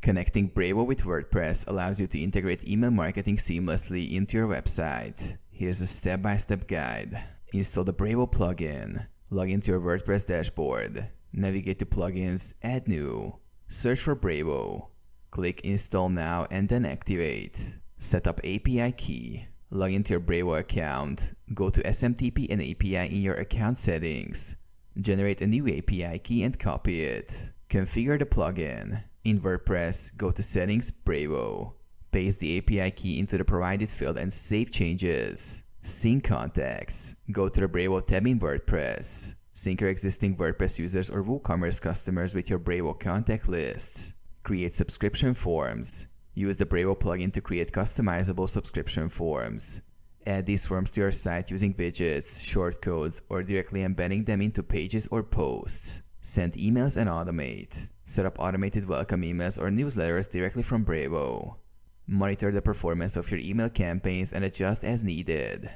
Connecting Brevo with WordPress allows you to integrate email marketing seamlessly into your website. Here's a step-by-step guide. Install the Brevo plugin. Log into your WordPress dashboard. Navigate to Plugins, Add New. Search for Brevo. Click Install Now and then Activate. Set up API key. Log into your Brevo account. Go to SMTP and API in your account settings. Generate a new API key and copy it. Configure the plugin. In WordPress, go to Settings, Brevo. Paste the API key into the provided field and save changes. Sync contacts. Go to the Brevo tab in WordPress. Sync your existing WordPress users or WooCommerce customers with your Brevo contact lists. Create subscription forms. Use the Brevo plugin to create customizable subscription forms. Add these forms to your site using widgets, shortcodes, or directly embedding them into pages or posts. Send emails and automate. Set up automated welcome emails or newsletters directly from Brevo. Monitor the performance of your email campaigns and adjust as needed.